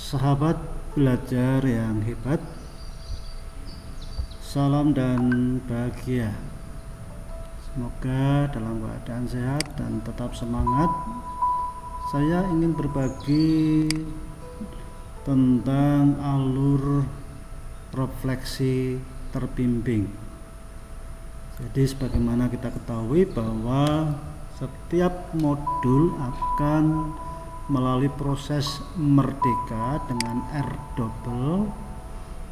Sahabat belajar yang hebat, salam dan bahagia. Semoga dalam keadaan sehat dan tetap semangat. Saya ingin berbagi tentang alur refleksi terbimbing. Jadi sebagaimana kita ketahui bahwa setiap modul akan melalui proses merdeka dengan R double,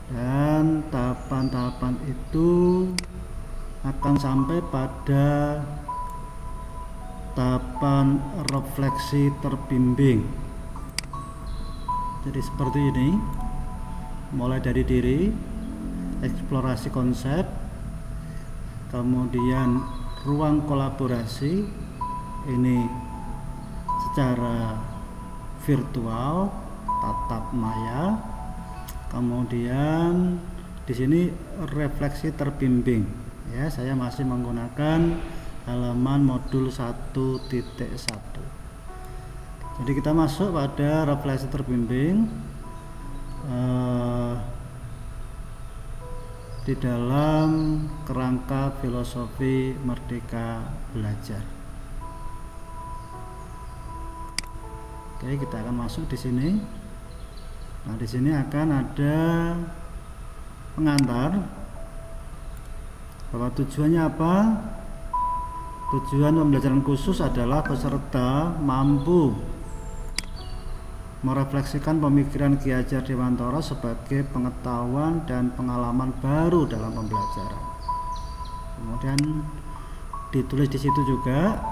dan tahapan-tahapan itu akan sampai pada tahapan refleksi terbimbing. Jadi seperti ini, mulai dari diri, eksplorasi konsep, kemudian ruang kolaborasi ini secara virtual, tatap maya, kemudian di sini refleksi terbimbing. Ya, saya masih menggunakan halaman modul 1.1. Jadi kita masuk pada refleksi terbimbing di dalam kerangka filosofi merdeka belajar. Oke, kita akan masuk di sini. Nah, di sini akan ada pengantar bahwa tujuannya apa. Tujuan pembelajaran khusus adalah peserta mampu merefleksikan pemikiran Ki Hajar Dewantara sebagai pengetahuan dan pengalaman baru dalam pembelajaran. Kemudian ditulis di situ juga.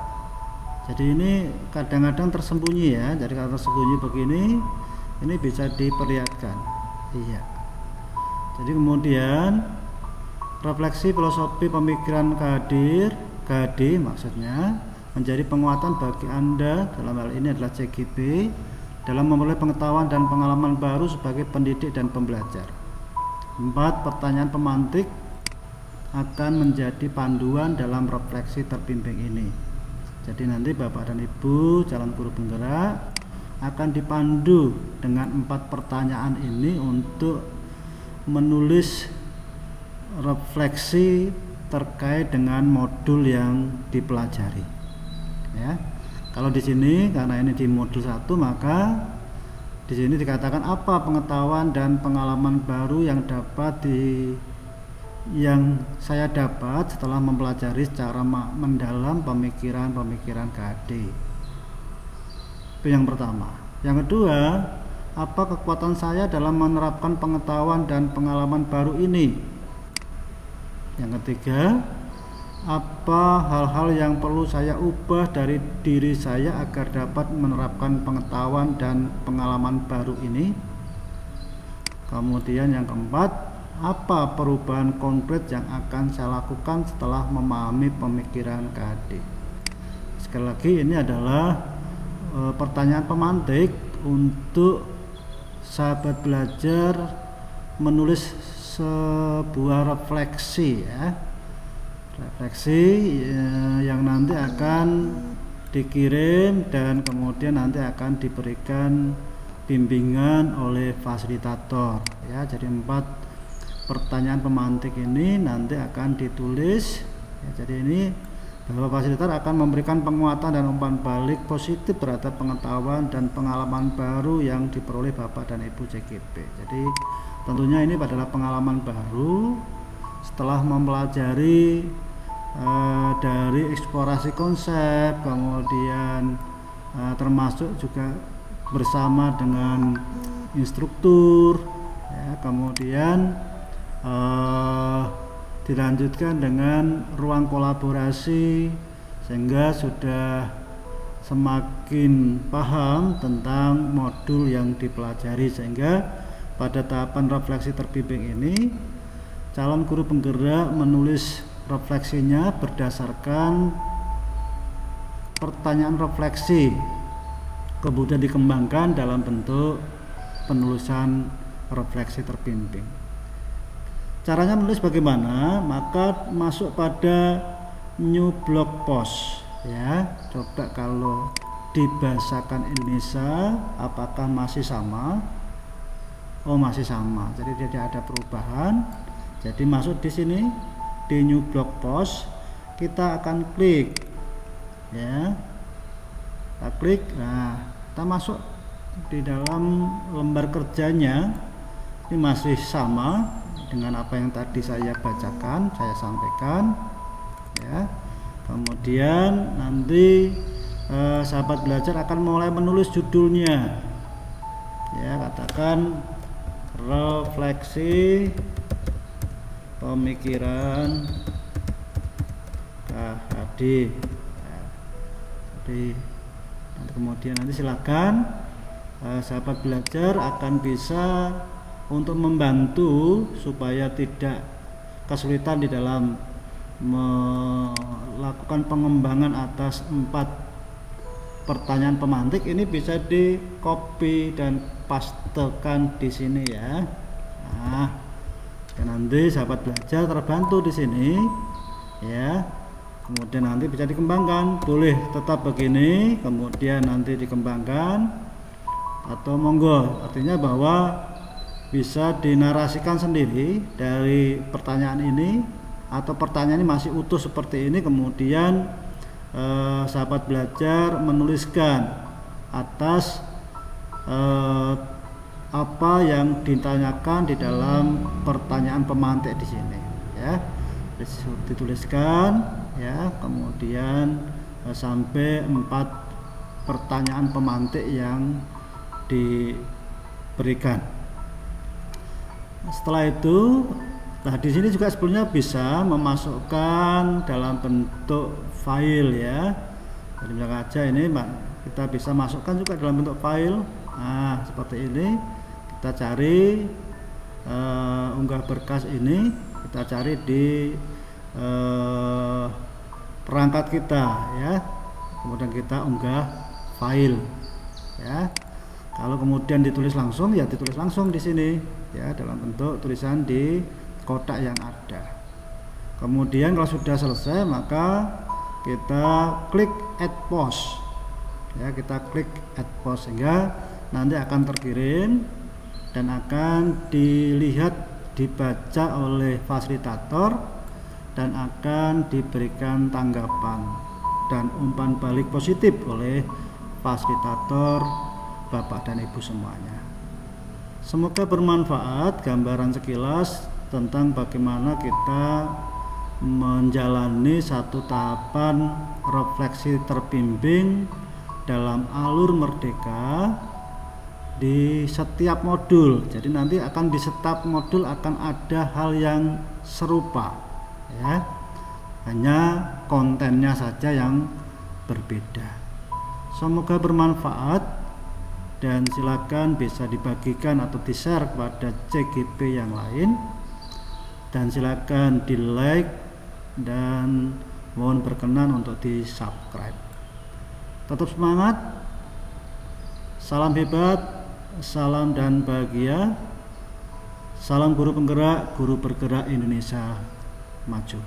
Jadi ini kadang-kadang tersembunyi ya. Jadi kalau tersembunyi begini, ini bisa diperlihatkan. Iya. Jadi kemudian refleksi filosofi pemikiran KHD maksudnya menjadi penguatan bagi Anda, dalam hal ini adalah CGP, dalam memperoleh pengetahuan dan pengalaman baru sebagai pendidik dan pembelajar. 4. Pertanyaan pemantik akan menjadi panduan dalam refleksi terbimbing ini. Jadi nanti Bapak dan Ibu calon guru penggerak akan dipandu dengan 4 pertanyaan ini untuk menulis refleksi terkait dengan modul yang dipelajari. Ya. Kalau di sini karena ini di modul 1, maka di sini dikatakan apa pengetahuan dan pengalaman baru yang saya dapat setelah mempelajari secara mendalam pemikiran KHD. Itu yang pertama. Yang kedua, apa kekuatan saya dalam menerapkan pengetahuan dan pengalaman baru ini? Yang ketiga, apa hal-hal yang perlu saya ubah dari diri saya agar dapat menerapkan pengetahuan dan pengalaman baru ini? Kemudian yang keempat, apa perubahan konkret yang akan saya lakukan setelah memahami pemikiran KHD? Sekali lagi, ini adalah pertanyaan pemantik untuk sahabat belajar menulis sebuah refleksi ya. Refleksi yang nanti akan dikirim dan kemudian nanti akan diberikan bimbingan oleh fasilitator ya. Jadi 4 pertanyaan pemantik ini nanti akan ditulis ya. Jadi ini bahwa fasilitator akan memberikan penguatan dan umpan balik positif terhadap pengetahuan dan pengalaman baru yang diperoleh Bapak dan Ibu CGP. Jadi tentunya ini adalah pengalaman baru setelah mempelajari dari eksplorasi konsep, kemudian termasuk juga bersama dengan instruktur ya, kemudian dilanjutkan dengan ruang kolaborasi sehingga sudah semakin paham tentang modul yang dipelajari, sehingga pada tahapan refleksi terbimbing ini calon guru penggerak menulis refleksinya berdasarkan pertanyaan refleksi, kemudian dikembangkan dalam bentuk penulisan refleksi terbimbing. Caranya menulis bagaimana? Maka masuk pada new blog post ya. Coba kalau di bahasakan Indonesia apakah masih sama? oh masih sama, jadi tidak ada perubahan. Jadi masuk di sini di new blog post, kita akan klik ya, kita klik. Nah, kita masuk di dalam lembar kerjanya, ini masih sama dengan apa yang tadi saya bacakan, saya sampaikan ya. Kemudian nanti sahabat belajar akan mulai menulis judulnya ya, katakan refleksi pemikiran KHD ya. Jadi kemudian nanti silakan sahabat belajar akan bisa untuk membantu supaya tidak kesulitan di dalam melakukan pengembangan atas 4 pertanyaan pemantik. Ini bisa di copy dan pastekan di sini ya. Nah, nanti sahabat belajar terbantu di sini ya. Kemudian nanti bisa dikembangkan, boleh tetap begini kemudian nanti dikembangkan, atau monggo, artinya bahwa bisa dinarasikan sendiri dari pertanyaan ini, atau pertanyaan ini masih utuh seperti ini, kemudian sahabat belajar menuliskan atas apa yang ditanyakan di dalam pertanyaan pemantik di sini ya, dituliskan ya, kemudian sampai 4 pertanyaan pemantik yang diberikan. Setelah itu, nah di sini juga sebetulnya bisa memasukkan dalam bentuk file ya. Jadi misalkan aja ini kita bisa masukkan juga dalam bentuk file. Nah seperti ini, kita cari unggah berkas ini, kita cari di perangkat kita ya, kemudian kita unggah file ya. Kalau kemudian ditulis langsung ya ditulis langsung di sini ya, dalam bentuk tulisan di kotak yang ada. Kemudian kalau sudah selesai maka kita klik add post ya, kita klik add post sehingga nanti akan terkirim dan akan dilihat, dibaca oleh fasilitator dan akan diberikan tanggapan dan umpan balik positif oleh fasilitator Bapak dan Ibu semuanya. Semoga bermanfaat gambaran sekilas tentang bagaimana kita menjalani satu tahapan refleksi terbimbing dalam alur merdeka di setiap modul. Jadi nanti akan di setiap modul akan ada hal yang serupa ya, hanya kontennya saja yang berbeda. Semoga bermanfaat dan silakan bisa dibagikan atau di-share kepada CGP yang lain, dan silakan di like dan mohon berkenan untuk di subscribe. Tetap semangat, salam hebat, salam dan bahagia, salam guru penggerak, guru bergerak Indonesia maju.